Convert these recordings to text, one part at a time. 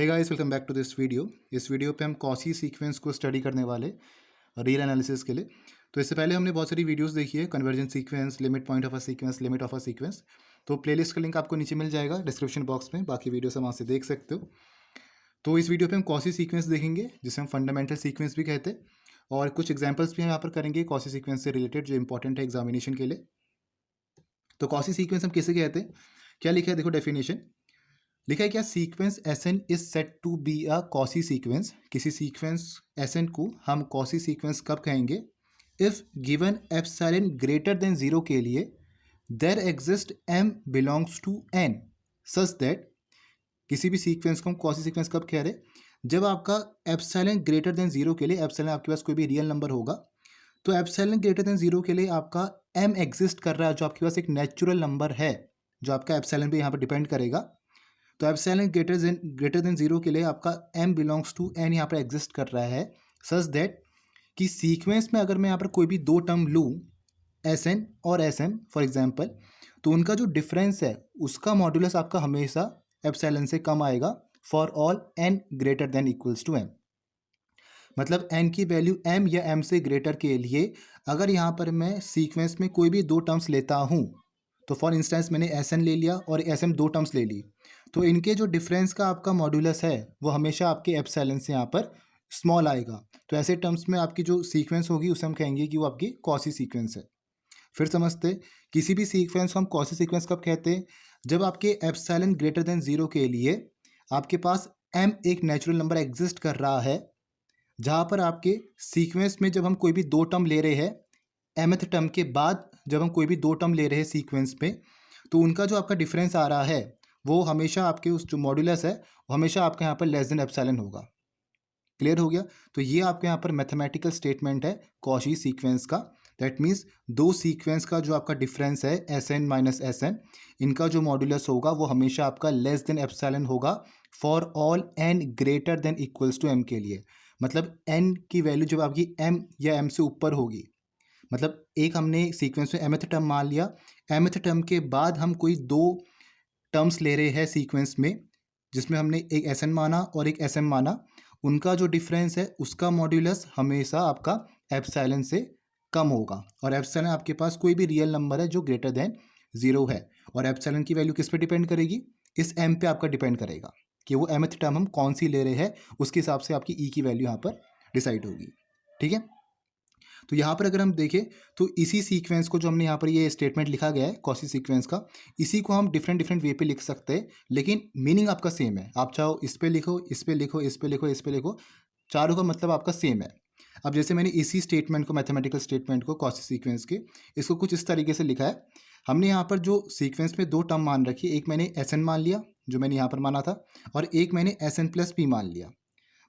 Hey guys, welcome back to this video. इस video पे हम कॉसी सीक्वेंस को स्टडी करने वाले रियल एनालिसिस के लिए। तो इससे पहले हमने बहुत सारी वीडियोस देखी है, convergence sequence, limit point of a sequence, limit of a sequence. तो प्लेलिस्ट का लिंक आपको नीचे मिल जाएगा डिस्क्रिप्शन बॉक्स में, बाकी वीडियोस हम वहाँ से देख सकते हो। तो इस वीडियो पे हम कॉसी सीक्वेंस देखेंगे, जिसे हम फंडामेंटल सीक्वेंस भी कहते हैं, और कुछ एग्जाम्पल्स भी हम यहाँ पर करेंगे कॉसी सीक्वेंस से रिलेटेड, जो इंपॉर्टेंट है एग्जामिनेशन के लिए। तो कॉसी सीक्वेंस हम किसे कहते हैं, क्या लिखा है देखो डेफिनेशन। लिखा है क्या, sequence S N is set to be a Cauchy sequence. किसी सीक्वेंस एस एन को हम कॉसी सीक्वेंस कब कहेंगे, if given epsilon greater than zero के लिए there exist M belongs to N such that. किसी भी सीक्वेंस को हम कॉसी सीक्वेंस कब कह रहे, जब आपका एप्सिलॉन ग्रेटर देन जीरो के लिए, एप्सिलॉन आपके पास कोई भी रियल नंबर होगा, तो एप्सिलॉन ग्रेटर देन जीरो के लिए आपका एम एग्जिस्ट कर रहा है, जो आपके पास एक नेचुरल नंबर है, जो आपका एप्सिलॉन पे यहाँ पर डिपेंड करेगा। तो एप्सिलॉन ग्रेटर देन जीरो के लिए आपका m बिलोंग्स टू n यहाँ पर एग्जिस्ट कर रहा है, सच दैट कि सीक्वेंस में अगर मैं यहाँ पर कोई भी दो टर्म लूँ, Sn और Sm फॉर एग्जांपल, तो उनका जो डिफरेंस है उसका मॉड्यूलस आपका हमेशा एप्सिलॉन से कम आएगा for all n greater than equals to m। मतलब n की वैल्यू m या m से ग्रेटर के लिए अगर यहाँ पर मैं सीक्वेंस में कोई भी दो टर्म्स लेता हूँ, तो फॉर इंस्टेंस मैंने Sn ले लिया और Sm दो टर्म्स ले ली, तो इनके जो डिफरेंस का आपका मॉड्यूलस है वो हमेशा आपके एप्सिलॉन से यहाँ पर स्मॉल आएगा। तो ऐसे टर्म्स में आपकी जो सीक्वेंस होगी उसे हम कहेंगे कि वो आपकी कॉसी सीक्वेंस है। फिर समझते, किसी भी सीक्वेंस को हम कॉसी सीक्वेंस कब कहते हैं, जब आपके एप्सिलॉन ग्रेटर देन जीरो के लिए आपके पास m एक नेचुरल नंबर एग्जिस्ट कर रहा है, जहाँ पर आपके सीक्वेंस में जब हम कोई भी दो टर्म ले रहे हैं, mth टर्म के बाद जब हम कोई भी दो टर्म ले रहे हैं सीक्वेंस में, तो उनका जो आपका डिफरेंस आ रहा है वो हमेशा आपके उस जो मॉड्यूलस है वो हमेशा आपके यहाँ पर लेस देन एप्सिलॉन होगा। क्लियर हो गया। तो ये आपके यहाँ पर मैथमेटिकल स्टेटमेंट है कॉची सीक्वेंस का। दैट मीन्स दो सीक्वेंस का जो आपका डिफरेंस है Sn माइनस Sn, इनका जो मॉड्यूलस होगा वो हमेशा आपका लेस देन एप्सिलॉन होगा for all n greater than equals to m के लिए। मतलब n की वैल्यू जब आपकी m या m से ऊपर होगी, मतलब एक हमने सीक्वेंस में mth टर्म मान लिया, mth टर्म के बाद हम कोई दो टर्म्स ले रहे हैं सीक्वेंस में, जिसमें हमने एक Sn माना और एक Sm माना, उनका जो डिफरेंस है उसका मॉड्यूलस हमेशा आपका एप्सिलॉन से कम होगा। और एप्सिलॉन आपके पास कोई भी रियल नंबर है जो ग्रेटर देन जीरो है, और एप्सिलॉन की वैल्यू किस पे डिपेंड करेगी, इस m पे आपका डिपेंड करेगा कि वो mth टर्म हम कौन सी ले रहे हैं, उसके हिसाब से आपकी e की वैल्यू यहाँ पर डिसाइड होगी। ठीक है। तो यहाँ पर अगर हम देखें तो इसी सीक्वेंस को जो हमने यहाँ पर ये स्टेटमेंट लिखा गया है कॉसी सीक्वेंस का, इसी को हम डिफरेंट डिफरेंट वे पे लिख सकते हैं, लेकिन मीनिंग आपका सेम है। आप चाहो इस पे लिखो, इस पे लिखो, इस पे लिखो, इस पे लिखो, चारों का मतलब आपका सेम है। अब जैसे मैंने इसी स्टेटमेंट को, मैथमेटिकल स्टेटमेंट को कॉसी सीक्वेंस के, इसको कुछ इस तरीके से लिखा है। हमने यहाँ पर जो सीक्वेंस में दो टर्म मान रखी है, एक मैंने Sn मान लिया जो मैंने यहाँ पर माना था, और एक मैंने Sn प्लस p मान लिया।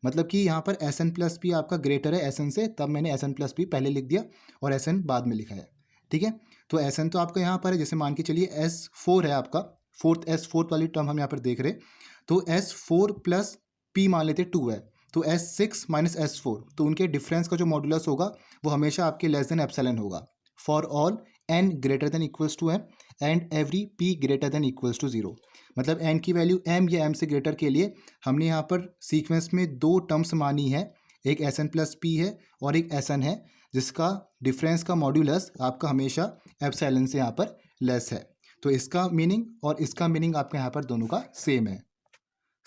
मतलब कि यहाँ पर Sn प्लस पी आपका ग्रेटर है Sn से, तब मैंने Sn प्लस पी पहले लिख दिया और Sn बाद में लिखा है। ठीक है। तो Sn तो आपका यहाँ पर है, जैसे मान के चलिए S4 है आपका, फोर्थ वाली टर्म हम यहाँ पर देख रहे, तो S4 प्लस पी मान लेते 2 है, तो S6 माइनस S4, तो उनके डिफरेंस का जो मॉड्यूलस होगा वो हमेशा आपके लेस देन एप्सिलॉन होगा for all n greater than equals to m and every p greater than equals to 0। मतलब n की वैल्यू m या m से ग्रेटर के लिए हमने यहाँ पर सीक्वेंस में दो टर्म्स मानी है, एक Sn प्लस पी है और एक Sn है, जिसका डिफरेंस का मॉड्यूलस आपका हमेशा एप्सिलॉन से यहाँ पर लेस है। तो इसका मीनिंग और इसका मीनिंग आपके यहाँ पर दोनों का सेम है।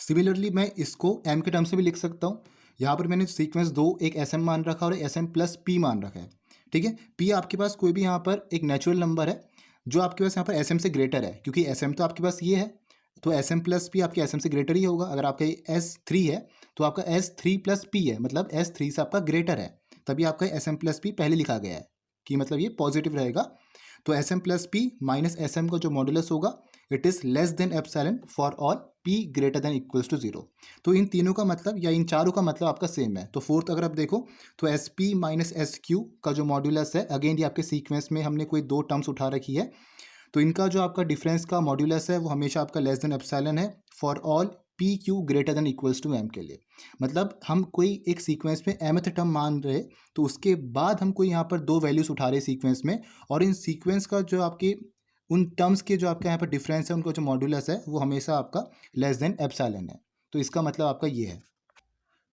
सिमिलरली मैं इसको m के टर्म से भी लिख सकता हूँ। यहाँ पर मैंने सीक्वेंस दो, एक Sm मान रखा और Sm प्लस p मान रखा है। ठीक है। p आपके पास कोई भी यहाँ पर एक नेचुरल नंबर है जो आपके पास यहाँ पर Sm से ग्रेटर है, क्योंकि Sm तो आपके पास ये है, तो Sm प्लस पी आपके Sm से ग्रेटर ही होगा। अगर आपका S3 है तो आपका S3 प्लस पी है, मतलब S3 से आपका ग्रेटर है, तभी आपका Sm प्लस पी पहले लिखा गया है कि मतलब ये पॉजिटिव रहेगा। तो Sm plus P minus Sm का जो मॉड्यूलस होगा it is less than epsilon for all p greater than equals to 0। तो इन तीनों का मतलब या इन चारों का मतलब आपका सेम है। तो फोर्थ अगर आप देखो तो Sp माइनस SQ का जो मॉड्यूलस है, अगेन ये आपके सीक्वेंस में हमने कोई दो टर्म्स उठा रखी है, तो इनका जो आपका डिफरेंस का मॉड्यूलस है वो हमेशा आपका लेस देन एप्सिलॉन है for all P Q greater than equals to m के लिए। मतलब हम कोई एक सीक्वेंस में mth टर्म मान रहे, तो उसके बाद हम कोई यहाँ पर दो वैल्यूज उठा रहे सीक्वेंस में, और इन सीक्वेंस का जो आपके उन टर्म्स के जो आपके यहाँ पर डिफरेंस है, उनका जो मॉड्यूलस है वो हमेशा आपका लेस देन एप्सिलॉन है। तो इसका मतलब आपका ये है।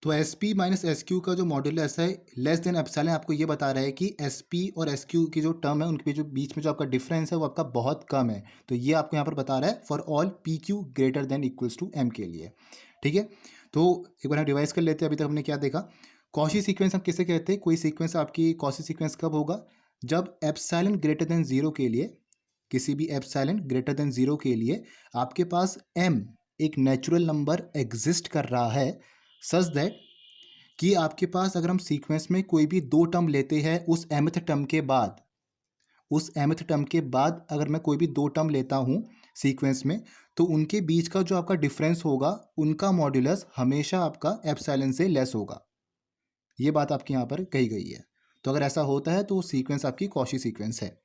तो S P minus S Q का जो मॉड्यूलस है लेस देन एप्सिलॉन आपको ये बता रहा है कि एस पी और एस क्यू की जो टर्म है उनके जो बीच में जो आपका डिफरेंस है वो आपका बहुत कम है। तो ये आपको यहाँ पर बता रहा है for all P Q greater than equals to M के लिए। ठीक है, तो एक बार हम रिवाइज कर लेते हैं। अभी तक हमने क्या देखा, कॉशी सीक्वेंस हम किसे कहते हैं, कोई सीक्वेंस आपकी कॉशी सीक्वेंस कब होगा, जब एप्सिलॉन ग्रेटर देन जीरो के लिए, किसी भी एप्सिलॉन ग्रेटर देन जीरो के लिए आपके पास एम एक नेचुरल नंबर एग्जिस्ट कर रहा है सच दैट कि आपके पास अगर हम सीक्वेंस में कोई भी दो टर्म लेते हैं उस mth टर्म के बाद, उस mth टर्म के बाद अगर मैं कोई भी दो टर्म लेता हूँ सीक्वेंस में, तो उनके बीच का जो आपका डिफरेंस होगा उनका मॉड्यूलस हमेशा आपका एप्सिलॉन से लेस होगा। ये बात आपकी यहाँ पर कही गई है। तो अगर ऐसा होता है तो सीक्वेंस आपकी कॉशी सीक्वेंस है।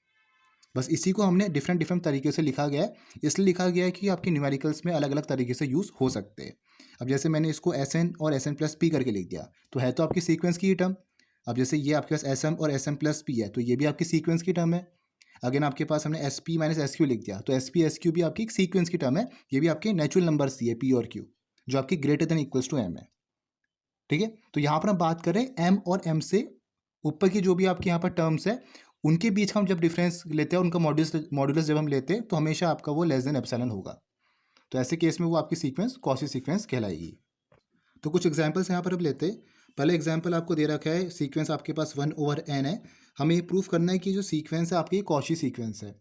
बस इसी को हमने डिफरेंट डिफरेंट तरीके से लिखा गया है। इसलिए लिखा गया है कि आपके न्यूमेरिकल्स में अलग अलग तरीके से यूज़ हो सकते हैं। अब जैसे मैंने इसको एस एन और एस एन प्लस पी करके लिख दिया, तो है तो आपकी सीक्वेंस की ही टर्म। अब जैसे ये आपके पास एस एम और एस एम प्लस पी है, तो ये भी आपकी सीक्वेंस की टर्म है। अगेन आपके पास हमने S P minus S Q लिख दिया, तो एस पी एस क्यू भी आपकी एक सीक्वेंस की टर्म है। ये भी आपके नेचुरल नंबर्स दिए पी और क्यू, जो आपकी greater than equals to M है। ठीक है, तो यहाँ पर हम बात करें एम और एम से ऊपर की जो भी आपके यहाँ पर टर्म्स है उनके बीच का हम जब डिफरेंस लेते हैं, उनका मॉड्यूलस जब हम लेते हैं तो हमेशा आपका वो लेस देन एप्सिलॉन होगा। तो ऐसे केस में वो आपकी सीक्वेंस कॉशी सीक्वेंस कहलाएगी। तो कुछ एग्जांपल्स यहाँ पर अब लेते हैं। पहले एग्जांपल आपको दे रखा है, सीक्वेंस आपके पास 1/n है। हमें ये प्रूफ करना है कि जो सीक्वेंस है आपकी कॉशी सीक्वेंस है।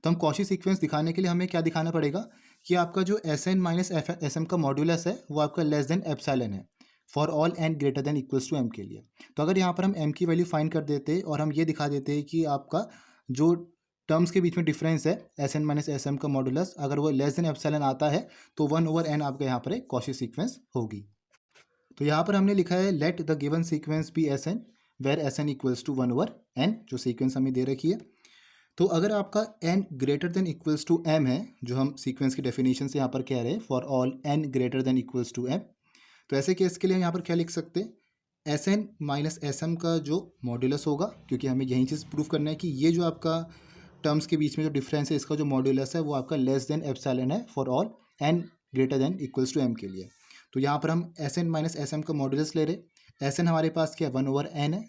तो हम कॉशी सीक्वेंस दिखाने के लिए हमें क्या दिखाना पड़ेगा कि आपका जो S N minus S M का मॉड्यूलस है वो आपका लेस देन एप्सिलॉन है for all N greater than equals to M के लिए। तो अगर यहाँ पर हम एम की वैल्यू फाइंड कर देते और हम ये दिखा देते कि आपका जो टर्म्स के बीच में डिफरेंस है S N minus S M का मॉड्यूलस अगर वो लेस देन एप्सिलॉन आता है तो 1/n आपका यहाँ पर एक कॉशी सीक्वेंस होगी। तो यहाँ पर हमने लिखा है let the given sequence be S N where S N equals to 1/n, जो सीक्वेंस हमें दे रखी है। तो अगर आपका n greater than equals to m है, जो हम सीक्वेंस की डेफिनेशन से यहाँ पर कह रहे हैं for all n greater than equals to m, तो ऐसे केस के लिए हम यहाँ पर क्या लिख सकते हैं, S N minus S M का जो मॉड्यूलस होगा, क्योंकि हमें यही चीज़ प्रूफ करना है कि ये जो आपका टर्म्स के बीच में जो डिफरेंस है इसका जो मॉड्यूलस है वो आपका लेस देन एप्सिलॉन है for all n greater than equals to m के लिए। तो यहाँ पर हम S N minus S M का मॉड्यूलस ले रहे। एस एन हमारे पास क्या 1/n है,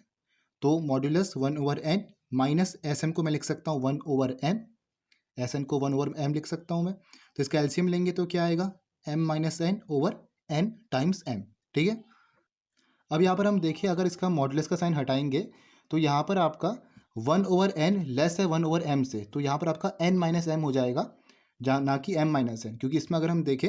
तो modulus 1/n minus S M को मैं लिख सकता हूँ 1/m, एस एन को 1/m लिख सकता हूँ मैं। तो इसका एलसीएम लेंगे तो क्या आएगा, m minus N over n times m। ठीक है, अब यहाँ पर हम देखिए अगर इसका मॉड्यूलस का साइन हटाएंगे तो यहाँ पर आपका 1/n लेस है 1/m से, तो यहाँ पर आपका n माइनस m हो जाएगा, जहाँ ना कि m माइनस n, क्योंकि इसमें अगर हम देखें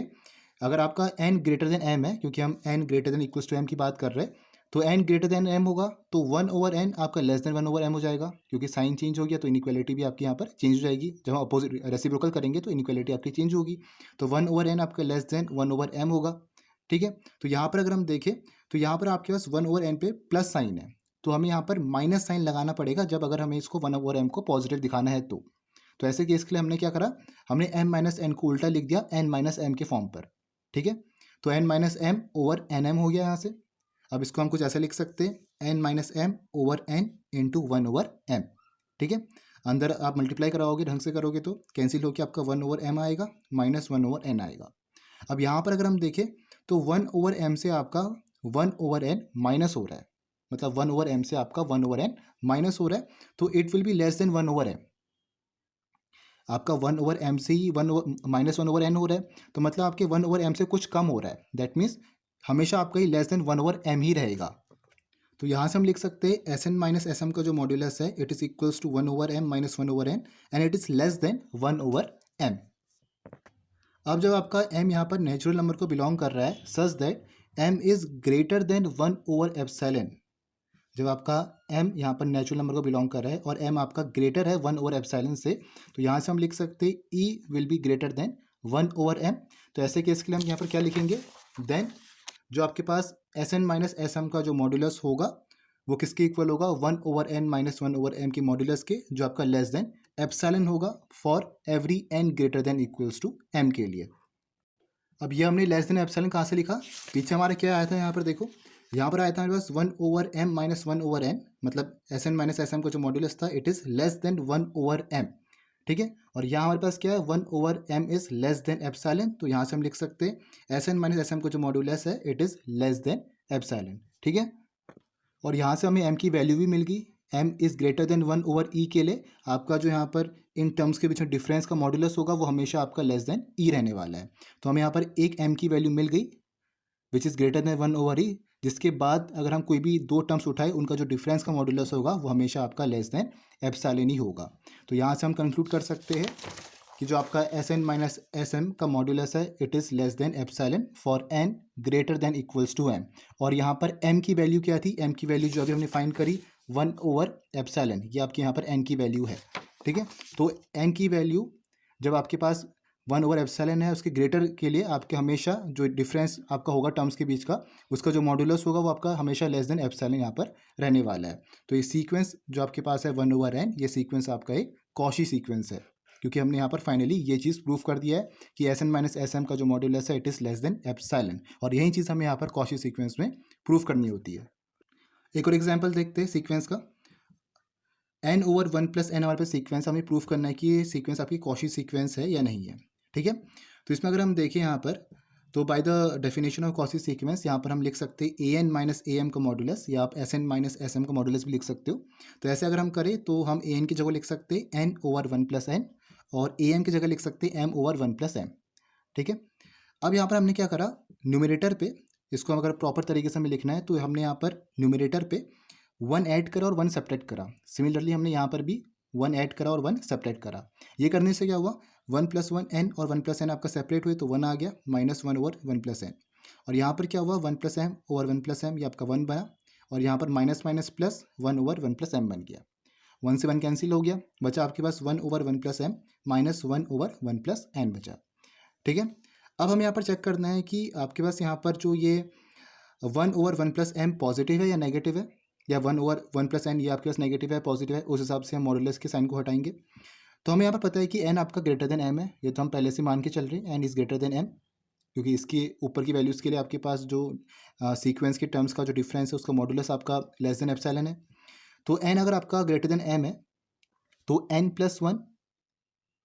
अगर आपका n ग्रेटर देन m है, क्योंकि हम n greater than equals to m की बात कर रहे हैं, तो n ग्रेटर देन m होगा तो 1/n आपका लेस देन 1/m हो जाएगा, क्योंकि साइन चेंज हो गया तो इनइक्वालिटी भी आपकी यहाँ पर चेंज हो जाएगी। जब हम अपोजिट रेसिप्रोकल करेंगे तो इनइक्वालिटी आपकी चेंज होगी, तो 1/n आपका लेस देन 1/m होगा। ठीक है, तो यहाँ पर अगर हम देखें तो यहाँ पर आपके पास 1/n पे प्लस साइन है, तो हमें यहाँ पर माइनस साइन लगाना पड़ेगा जब अगर हमें इसको 1/m को पॉजिटिव दिखाना है तो ऐसे केस के लिए हमने क्या करा, हमने m माइनस एन को उल्टा लिख दिया n माइनस एम के फॉर्म पर। ठीक है, तो n minus M over N M हो गया यहाँ से। अब इसको हम कुछ ऐसे लिख सकते हैं n minus M over n into 1/m। ठीक है, अंदर आप मल्टीप्लाई कराओगे ढंग से करोगे तो कैंसिल होकर आपका 1/m आएगा माइनस 1/n आएगा। अब यहाँ पर अगर हम देखें तो 1/m से आपका 1/n माइनस हो रहा है, मतलब 1/m से आपका 1/n माइनस हो रहा है, तो it will be less than 1/m। आपका 1/m से ही माइनस 1/n हो रहा है, तो मतलब आपके 1/m से कुछ कम हो रहा है, दैट मीन्स हमेशा आपका ही लेस देन 1/m ही रहेगा। तो यहाँ से हम लिख सकते हैं S N minus S M का जो मॉड्यूलस है it is equals to 1/m minus 1/n and it is less than 1/m। अब जब आपका m यहाँ पर नेचुरल नंबर को बिलोंग कर रहा है such that m is greater than one by epsilon, जब आपका m यहाँ पर नेचुरल नंबर को बिलोंग कर रहा है और m आपका ग्रेटर है 1/एप्सिलॉन से, तो यहाँ से हम लिख सकते हैं e will be greater than 1/m। तो ऐसे केस के लिए हम यहाँ पर क्या लिखेंगे, देन जो आपके पास S N minus S M का जो मॉड्यूलस होगा वो किसके इक्वल होगा, 1/n माइनस 1/m की मॉड्यूलस के, जो आपका लेस देन एप्सिलॉन होगा for every n greater than equals to m के लिए। अब ये हमने लेस देन एप्सिलॉन कहाँ से लिखा, पीछे हमारा क्या आया था, यहाँ पर देखो यहाँ पर आया था हमारे पास 1/m माइनस 1/n, मतलब S N minus S M का जो मॉड्यूलस था it is less than 1/m। ठीक है, और यहाँ हमारे पास क्या है 1/m is less than epsilon, तो यहाँ से हम लिख सकते हैं S N minus S M का जो मॉड्यूलस है it is less than epsilon, ठीक है। और यहाँ से हमें m की वैल्यू भी मिल गई, m is greater then 1/e के लिए आपका जो यहाँ पर इन टर्म्स के बीच में डिफरेंस का मॉड्यूलस होगा वो हमेशा आपका लेस देन e रहने वाला है। तो हमें यहाँ पर एक m की वैल्यू मिल गई which is greater then 1/e, जिसके बाद अगर हम कोई भी दो टर्म्स उठाए उनका जो डिफरेंस का मॉड्यूलस होगा वो हमेशा आपका लेस देन एप्सिलॉन ही होगा। तो यहाँ से हम कंक्लूड कर सकते हैं कि जो आपका S N minus S M का मॉड्यूलस है it is less than epsilon for N greater than equals to M. और यहाँ पर m की वैल्यू क्या थी, m की वैल्यू जो अभी हमने फाइंड करी 1/एप्सिलॉन, ये आपकी यहाँ पर n की वैल्यू है, ठीक है। तो n की वैल्यू जब आपके पास 1/एप्सिलॉन है उसके ग्रेटर के लिए आपके हमेशा जो डिफरेंस आपका होगा टर्म्स के बीच का उसका जो मॉड्यूलस होगा वो आपका हमेशा लेस देन एप्सिलॉन यहाँ पर रहने वाला है। तो ये सीक्वेंस जो आपके पास है 1/n, ये सीक्वेंस आपका एक कॉशी सीक्वेंस है, क्योंकि हमने यहाँ पर फाइनली ये चीज़ प्रूव कर दिया है कि S N minus S M का जो मॉड्यूलस है it is less than epsilon, और यही चीज़ हमें यहाँ पर कॉशी सीक्वेंस में प्रूव करनी होती है। एक और एग्जाम्पल देखते हैं सीक्वेंस का, n/1 + n हमारे पास सीक्वेंस, हमें प्रूव करना है कि ये सीक्वेंस आपकी कॉशी सीक्वेंस है या नहीं है, ठीक है। तो इसमें अगर हम देखें यहाँ पर, तो by the definition of Cauchy sequence यहाँ पर हम लिख सकते हैं an माइनस am का मॉड्यूलस, या आप sn माइनस sm का मॉड्यूलस भी लिख सकते हो। तो ऐसे अगर हम करें तो हम an की जगह लिख सकते हैं n/1 + n, और am की जगह लिख सकते हैं m/1 + m, ठीक है। अब यहाँ पर हमने क्या करा, न्यूमरेटर पे इसको अगर प्रॉपर तरीके से हमें लिखना है तो हमने यहाँ पर न्यूमरेटर पे 1 ऐड करा और 1 सब्ट्रैक्ट करा। सिमिलरली हमने यहाँ पर भी 1 ऐड करा और 1 सब्ट्रैक्ट करा। ये करने से क्या हुआ, 1 + 1 n और 1 + n आपका सेपरेट हुए तो 1 आ गया, -1/1 + n। और यहाँ पर क्या हुआ 1 + m ओवर 1 + m, ये आपका 1 बना, और यहाँ पर माइनस माइनस प्लस 1/1 + m बन गया। 1 से 1 कैंसिल हो गया, बचा आपके पास 1/1 + m माइनस 1/1 + n बचा, ठीक है। अब हमें यहाँ पर चेक करना है कि आपके पास यहाँ पर जो ये 1/1 + m पॉजिटिव है या नेगेटिव है, या 1/1 + n ये आपके पास नेगेटिव है पॉजिटिव है, उस हिसाब से हम मॉड्यूलस के साइन को हटाएंगे। तो हमें यहाँ पर पता है कि n आपका ग्रेटर देन m है, ये तो हम पहले से मान के चल रहे हैं n is greater than m, क्योंकि इसके ऊपर की वैल्यूज़ के लिए आपके पास जो सीक्वेंस के टर्म्स का जो डिफरेंस है उसका मॉड्यूलस आपका लेस देन एप्सिलॉन है। तो n अगर आपका ग्रेटर देन m है तो n + 1,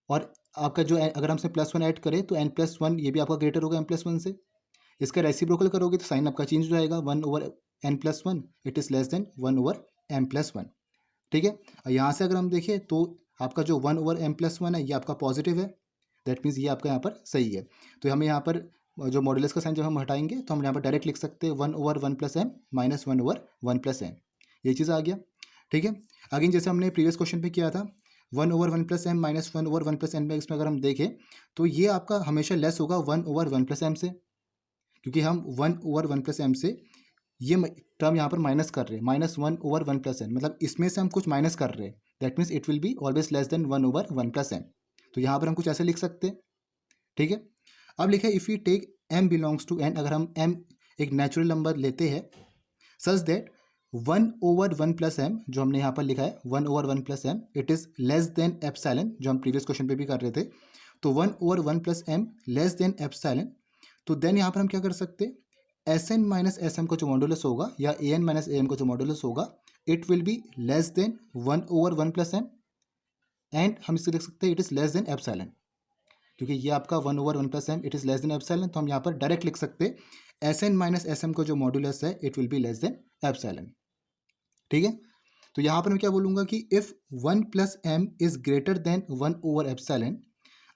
और आपका जो अगर हमसे +1 ऐड करें तो n + 1 ये भी आपका ग्रेटर होगा m + 1 से। इसका रेसिप्रोकल करोगे तो साइन आपका चेंज हो जाएगा, 1/n + 1 it is less than 1/m + 1, ठीक है। और यहाँ से अगर हम देखें तो आपका जो 1/m + 1 है ये आपका पॉजिटिव है, दैट मीन्स ये आपका यहाँ पर सही है। तो हमें यहाँ पर जो मॉड्यूलस का साइन जब हम हटाएंगे तो हम यहाँ पर डायरेक्ट लिख सकते हैं 1/1 + m माइनस 1/1 + m, ये चीज़ आ गया, ठीक है। अगेन जैसे हमने प्रीवियस क्वेश्चन पे किया था 1/1 + m माइनस 1/1 + n में, इसमें अगर हम देखें तो ये आपका हमेशा लेस होगा 1/1 + m से, क्योंकि हम 1/1 + m से ये टर्म यहाँ पर माइनस कर रहे हैं, -1/1 + n, मतलब इसमें से हम कुछ माइनस कर रहे हैं, that means it will be always less than 1/1 + m। तो यहाँ पर हम कुछ ऐसे लिख सकते हैं, ठीक है। अब लिखा है if you take m belongs to n, अगर हम m एक नेचुरल नंबर लेते हैं सच दैट 1/1 + m, जो हमने यहाँ पर लिखा है 1/1 + m it is less than epsilon, जो हम प्रीवियस क्वेश्चन पे भी कर रहे थे। तो 1/1 + m लेस देन एप्सिलॉन, तो देन यहाँ पर हम क्या कर सकते हैं, S N minus S M का जो मॉड्यूलस होगा या A N minus A M का जो मॉड्यूलस होगा it will be less than 1/1 + m, and हम इससे देख सकते हैं it is less than epsilon, क्योंकि ये आपका 1/1 + m it is less than epsilon, तो हम यहाँ पर डायरेक्ट लिख सकते हैं S N minus S M का जो मॉड्यूलस है it will be less than epsilon, ठीक है। तो यहाँ पर मैं क्या बोलूँगा कि if 1 + m is greater than one by epsilon,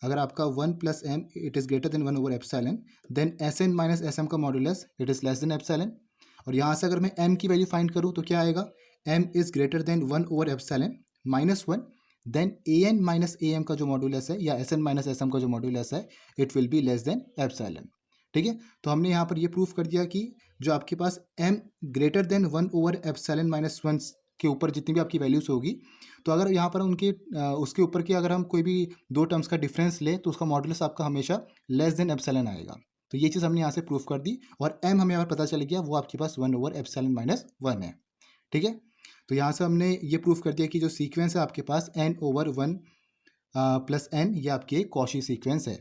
अगर आपका 1 + m it is greater than one by epsilon, then S N minus S M का modulus it is less than epsilon. और यहाँ से अगर मैं m की वैल्यू फाइंड करूँ तो क्या आएगा, m is greater than one by epsilon -1, then A N minus A M का जो मॉड्यूलस है या S N minus S M का जो मॉड्यूलस है it will be less than epsilon, ठीक है। तो हमने यहाँ पर ये प्रूफ कर दिया कि जो आपके पास m ग्रेटर देन 1/एप्सिलॉन -1 के ऊपर जितनी भी आपकी वैल्यूज़ होगी, तो अगर यहाँ पर उनके उसके ऊपर की अगर हम कोई भी दो टर्म्स का डिफरेंस ले तो उसका मॉड्यूलस आपका हमेशा लेस देन एप्सिलॉन आएगा। तो ये चीज़ हमने यहाँ से प्रूफ कर दी, और m हमें यहाँ पर पता चल गया वो आपके पास 1/एप्सिलॉन -1 है, ठीक है। तो यहाँ से हमने ये प्रूफ कर दिया कि जो सीक्वेंस है आपके पास n/1 + n ये आपकी एक कॉशी सीक्वेंस है।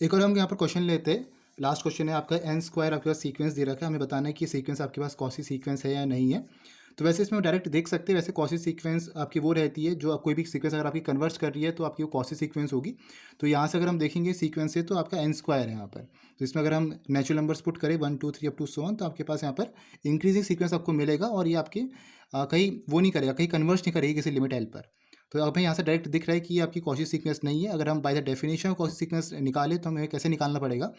एक और हम यहाँ पर क्वेश्चन लेते हैं, लास्ट क्वेश्चन है आपका n² आपके पास सीक्वेंस दे रखा है, हमें बताना है कि सीक्वेंस आपके पास कौन सी सीक्वेंस है या नहीं है। तो वैसे इसमें डायरेक्ट देख सकते हैं, वैसे कॉशी सीक्वेंस आपकी वो रहती है जो कोई भी सीक्वेंस अगर आपकी कन्वर्ज कर रही है तो आपकी वो कॉशी सीक्वेंस होगी। तो यहाँ से अगर हम देखेंगे सीक्वेंस से तो आपका एन स्क्वायर है यहाँ पर। तो इसमें अगर हम नेचुरल नंबर्स पुट करें 1 2 3 अप टू सो ऑन, तो आपके पास यहाँ पर इंक्रीजिंग सीक्वेंस आपको मिलेगा और ये आपके कहीं वो नहीं करेगा, कहीं कन्वर्ज नहीं करेगी किसी लिमिट एल पर। तो अब यहाँ से डायरेक्ट दिख रहा है कि ये आपकी कॉशी सीक्वेंस नहीं है। अगर हम by the definition Cauchy sequence निकालें तो हमें कैसे निकालना पड़ेगा,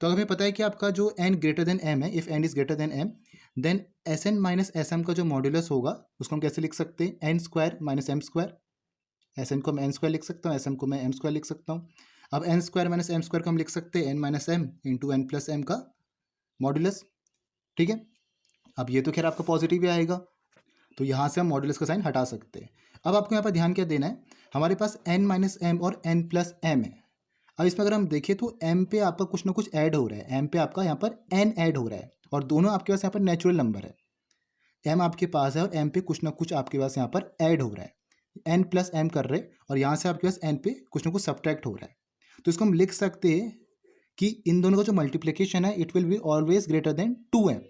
तो अगर हमें पता है कि आपका जो n ग्रेटर देन m है, if n is greater than m, then Sn minus Sm का जो मॉड्यूलस होगा उसको हम कैसे लिख सकते हैं, n square minus m square. Sn को मैं n स्क्वायर लिख सकता हूँ, Sm को मैं m स्क्वायर लिख सकता हूँ। अब n square minus m square को हम लिख सकते हैं n minus m into n plus m का मॉड्यूलस। ठीक है, अब ये तो खैर आपका पॉजिटिव ही आएगा, तो यहाँ से हम मॉड्यूलस का साइन हटा सकते हैं। अब आपको यहाँ पर ध्यान क्या देना है, हमारे पास n माइनस m और n प्लस m है। अब इसमें अगर हम देखें तो m पे आपका कुछ ना कुछ ऐड हो रहा है, m पे आपका यहाँ पर n ऐड हो रहा है और दोनों आपके पास यहाँ पर नेचुरल नंबर है। m आपके पास है और m पे कुछ ना कुछ आपके पास यहाँ पर ऐड हो रहा है, n प्लस m कर रहे और यहाँ से आपके पास n पे कुछ ना कुछ सब्ट्रैक्ट हो रहा है। तो इसको हम लिख सकते हैं कि इन दोनों का जो मल्टीप्लिकेशन है it will be always greater than 2m।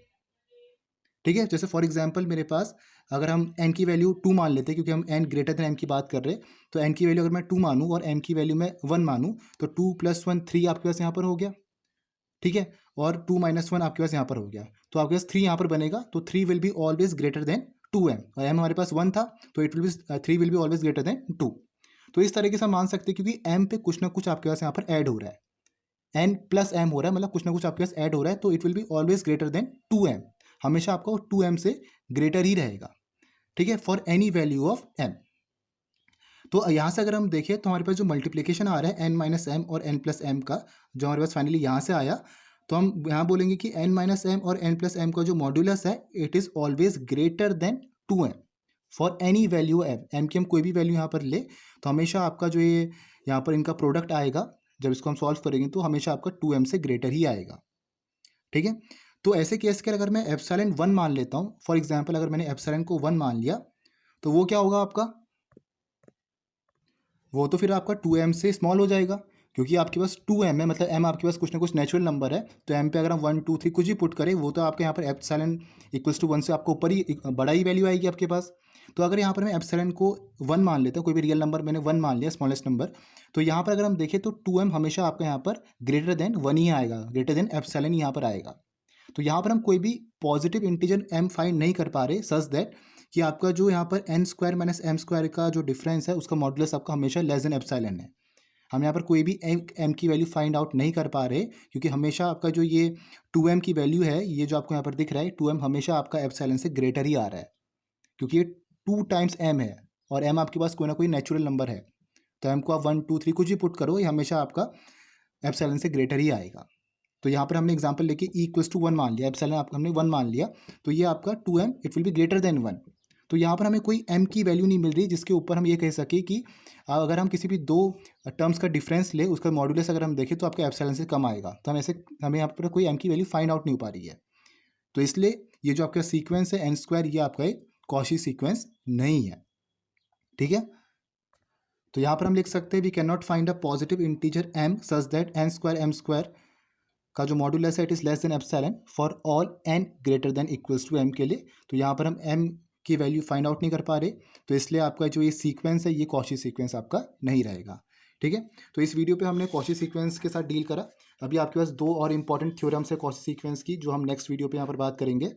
ठीक है, जैसे फॉर एग्जांपल मेरे पास अगर हम n की वैल्यू 2 मान लेते हैं, क्योंकि हम n ग्रेटर देन m की बात कर रहे हैं, तो n की वैल्यू अगर मैं 2 मानूँ और m की वैल्यू मैं 1 मानूँ, तो 2 + 1 3 आपके पास यहाँ पर हो गया। ठीक है, और 2 - 1 आपके पास यहाँ पर हो गया, तो आपके पास 3 यहाँ पर बनेगा। तो 3 will be always greater than 2m, और m हमारे पास 1 था तो it will B 3 will be always greater than 2। तो इस तरीके से हम मान सकते हैं, क्योंकि m पे कुछ ना कुछ आपके पास यहाँ पर ऐड हो रहा है, n प्लस m हो रहा है, मतलब कुछ ना कुछ आपके पास ऐड हो रहा है, तो it will be always greater than 2m। हमेशा आपका 2m से ग्रेटर ही रहेगा। ठीक है, for any value of m। तो यहाँ से अगर हम देखें तो हमारे पास जो मल्टीप्लिकेशन आ रहा है n माइनस m और n प्लस m का, जो हमारे पास फाइनली यहाँ से आया, तो हम यहाँ बोलेंगे कि n माइनस m और n प्लस m का जो मॉड्यूलस है it is always greater than 2m for any value m की हम कोई भी वैल्यू यहाँ पर ले, तो हमेशा आपका जो ये यहाँ पर इनका प्रोडक्ट आएगा, जब इसको हम सॉल्व करेंगे तो हमेशा आपका 2m से ग्रेटर ही आएगा। ठीक है, तो ऐसे केस के अगर मैं एप्सिलॉन 1 मान लेता हूँ, फॉर एग्जाम्पल अगर मैंने एप्सिलॉन को 1 मान लिया, तो वो क्या होगा आपका, वो तो फिर आपका 2m से स्मॉल हो जाएगा, क्योंकि आपके पास 2m है, मतलब m आपके पास कुछ ना कुछ नेचुरल नंबर है। तो m पे अगर हम 1 2 3 कुछ भी पुट करें, वो तो आपके यहाँ पर एप्सिलॉन इक्वल्स टू 1 से आपको ऊपर ही बड़ा ही वैल्यू आएगी आपके पास। तो अगर यहाँ पर मैं एप्सिलॉन को 1 मान लेता हूँ, कोई भी रियल नंबर मैंने 1 मान लिया, स्मॉलेस्ट नंबर, तो यहाँ पर अगर हम देखें तो 2m हमेशा आपका यहाँ पर ग्रेटर देन 1 ही आएगा, ग्रेटर देन एप्सिलॉन यहाँ पर आएगा। तो यहाँ पर हम कोई भी पॉजिटिव इंटीजर m फाइंड नहीं कर पा रहे, सच दैट कि आपका जो यहाँ पर n square minus m square का जो डिफरेंस है उसका मॉडुलस आपका हमेशा लेस देन एप्सिलॉन है। हम यहाँ पर कोई भी m की वैल्यू फाइंड आउट नहीं कर पा रहे, क्योंकि हमेशा आपका जो ये 2m की वैल्यू है, ये जो आपको यहाँ पर दिख रहा है 2m हमेशा आपका एप्सिलॉन से ग्रेटर ही आ रहा है, क्योंकि ये 2 टाइम्स m है और m आपके पास कोई ना कोई नेचुरल नंबर है। तो m को आप 1 2 3 कुछ भी पुट करो, ये हमेशा आपका एप्सिलॉन से ग्रेटर ही आएगा। तो यहाँ पर हमने एग्जांपल लेके e इक्वल्स टू 1 मान लिया, एप्सिलॉन आप हमने 1 मान लिया, तो ये आपका 2m it will be greater than 1। तो यहाँ पर हमें कोई m की वैल्यू नहीं मिल रही जिसके ऊपर हम ये कह सके कि अगर हम किसी भी दो टर्म्स का डिफरेंस ले, उसका मॉड्यूलस अगर हम देखें तो आपका एप्सिलॉन से कम आएगा। तो हमें यहाँ पर कोई m की वैल्यू फाइंड आउट नहीं हो पा रही है। तो इसलिए ये जो आपका सीक्वेंस है n स्क्वायर, ये आपका एक कॉशी सीक्वेंस नहीं है। ठीक है, तो यहाँ पर हम लिख सकते हैं we can not find a positive integer m such that n square m square का जो मॉड्यूलस है it is less than epsilon for all n greater than equals to m के लिए। तो यहाँ पर हम m की वैल्यू फाइंड आउट नहीं कर पा रहे, तो इसलिए आपका जो ये सीक्वेंस है ये कॉशी सीक्वेंस आपका नहीं रहेगा। ठीक है, तो इस वीडियो पे हमने कॉशी सीक्वेंस के साथ डील करा। अभी आपके पास दो और इंपॉर्टेंट थ्योरम्स है कॉशी सीक्वेंस की, जो हम नेक्स्ट वीडियो पे यहाँ पर बात करेंगे।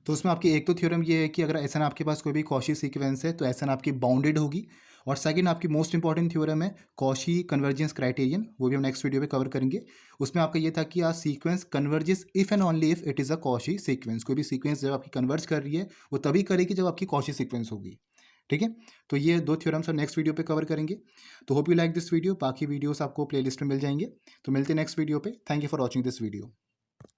तो उसमें आपकी एक तो थ्योरम ये है कि अगर एस एन आपके पास कोई भी कॉशी सीक्वेंस है तो एस एन आपकी बाउंडेड होगी, और सेकंड आपकी मोस्ट इंपॉर्टेंट थ्योरम है कॉशी कन्वर्जेंस क्राइटेरियन, वो भी हम नेक्स्ट वीडियो पे कवर करेंगे। उसमें आपका ये था कि a sequence converges if and only if it is a Cauchy sequence. कोई भी सीक्वेंस जब आपकी कन्वर्ज कर रही है वो तभी करेगी जब आपकी कॉशी सीक्वेंस होगी। ठीक है, तो ये दो थ्योरम्स हम नेक्स्ट वीडियो पे कवर करेंगे। तो hope you like this video, बाकी वीडियोस आपको प्लेलिस्ट में मिल जाएंगे। तो मिलते हैं नेक्स्ट वीडियो पे। Thank you for watching this video.